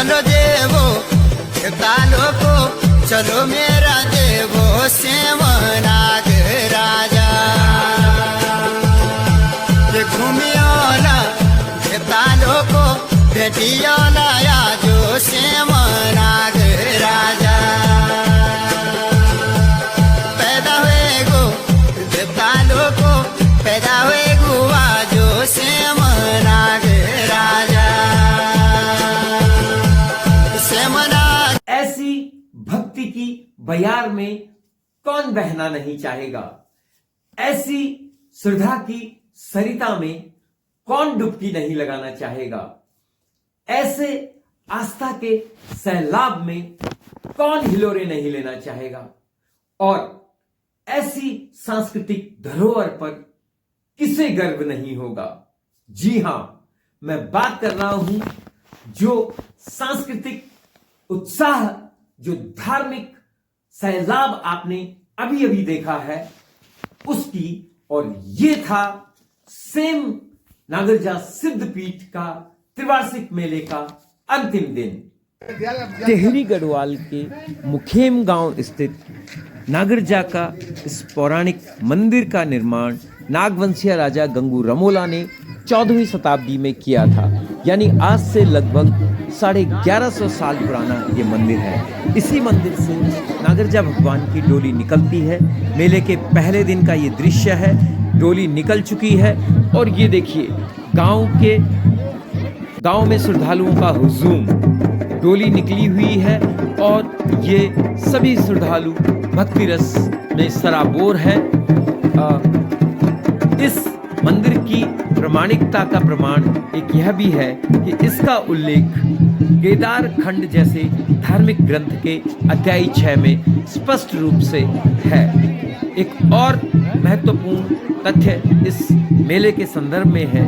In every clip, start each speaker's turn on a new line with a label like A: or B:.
A: चलो देवो देवता लोको चलो मेरा देवो सेवनाग राजा ये घूमियोला देवता लोको बेटियोला जो सेवनाग राजा पैदा हुए गो देवता लोको पैदा हुए गुआ जो सेवनाग राजा सेवनाग।
B: ऐसी भक्ति की बयार में कौन बहना नहीं चाहेगा, ऐसी श्रद्धा की सरिता में कौन डुबकी नहीं लगाना चाहेगा, ऐसे आस्था के सैलाब में कौन हिलोरे नहीं लेना चाहेगा, और ऐसी सांस्कृतिक धरोहर पर किसे गर्व नहीं होगा। जी हां, मैं बात कर रहा हूं जो सांस्कृतिक उत्साह, जो धार्मिक सैलाब आपने अभी अभी देखा है उसकी। और ये था सेम नागरजा सिद्धपीठ का त्रिवार्षिक मेले का अंतिम दिन। टेहरी गढ़वाल के मुखेम गांव स्थित नागरजा का इस पौराणिक मंदिर का निर्माण नागवंशीय राजा गंगू रमोला ने 14वीं शताब्दी में किया था, यानी आज से लगभग 1150 साल पुराना ये मंदिर है। इसी मंदिर से नागरजा भगवान की डोली निकलती है। मेले के पहले दिन का ये दृश्य है, डोली निकल चुकी है और ये देखिए गांव में श्रद्धालुओं का हुजूम, डोली निकली हुई है और ये सभी श्रद्धालु भक्ति रस में सराबोर है। इस मंदिर की प्रामाणिकता का प्रमाण एक यह भी है कि इसका उल्लेख केदार खंड जैसे धार्मिक ग्रंथ के अध्याय 6 में स्पष्ट रूप से है। एक और महत्वपूर्ण तथ्य इस मेले के संदर्भ में है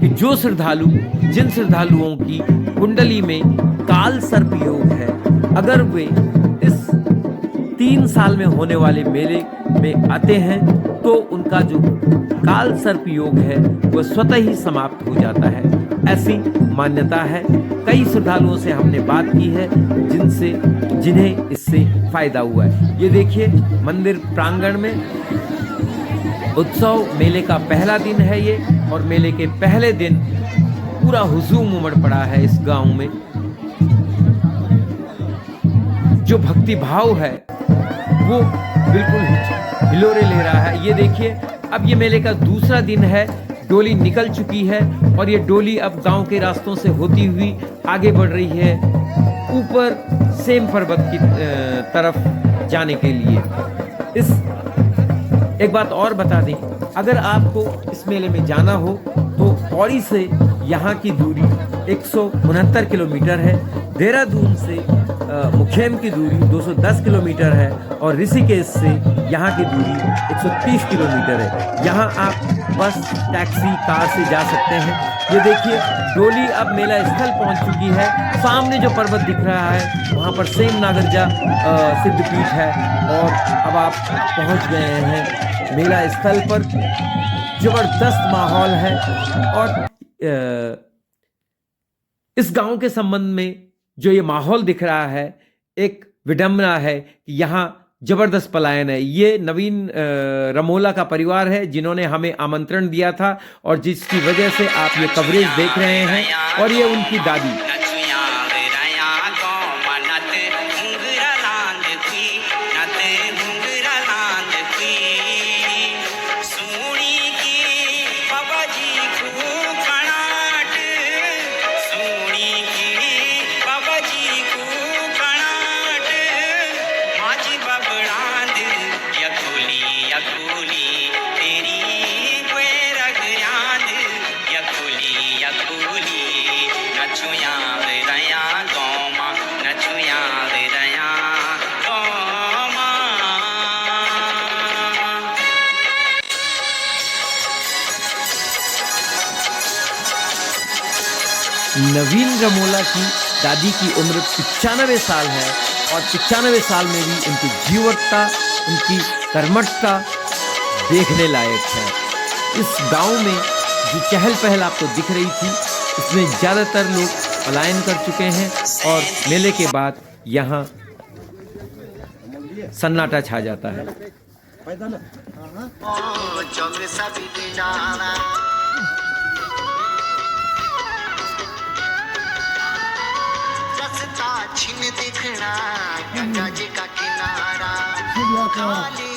B: कि जिन श्रद्धालुओं की कुंडली में काल सर्प योग है, अगर वे इस 3 साल में होने वाले मेले में आते हैं तो उनका जो काल सर्प योग है वह स्वतः ही समाप्त हो जाता है, ऐसी मान्यता है। कई श्रद्धालुओं से हमने बात की है जिन्हें इससे फायदा हुआ है। ये देखिए मंदिर प्रांगण में उत्सव, मेले का पहला दिन है ये, और मेले के पहले दिन पूरा हुजूम उमड़ पड़ा है इस गांव में। जो भक्ति भाव है वो बिल्कुल हिलोरे ले रहा है। ये देखिए अब ये मेले का दूसरा दिन है, डोली निकल चुकी है और ये डोली अब गांव के रास्तों से होती हुई आगे बढ़ रही है ऊपर सेम पर्वत की तरफ जाने के लिए। एक बात और बता दें, अगर आपको इस मेले में जाना हो तो पौड़ी से यहाँ की दूरी 169 किलोमीटर है, देहरादून से मुखेम की दूरी 210 किलोमीटर है और ऋषिकेश से यहाँ की दूरी 130 किलोमीटर है। यहाँ आप बस, टैक्सी, कार से जा सकते हैं। ये देखिए डोली अब मेला स्थल पहुँच चुकी है। सामने जो पर्वत दिख रहा है वहाँ पर सेम नागरजा सिद्धपीठ है और अब आप पहुँच गए हैं मेला स्थल पर। जबरदस्त माहौल है और इस गांव के संबंध में जो ये माहौल दिख रहा है, एक विडंबना है कि यहाँ जबरदस्त पलायन है। ये नवीन रमोला का परिवार है जिन्होंने हमें आमंत्रण दिया था और जिसकी वजह से आप ये कवरेज देख रहे हैं। और ये उनकी दादी, नवीन रमोला की दादी की उम्र 95 साल है और 95 साल में भी उनकी जीवटता, उनकी कर्मठता देखने लायक है। इस गांव में जो चहल पहल आपको दिख रही थी, इसमें ज़्यादातर लोग पलायन कर चुके हैं और मेले के बाद यहाँ सन्नाटा छा जाता है।
A: रस्ता छिन दिखना गंगा जी का किनारा, काली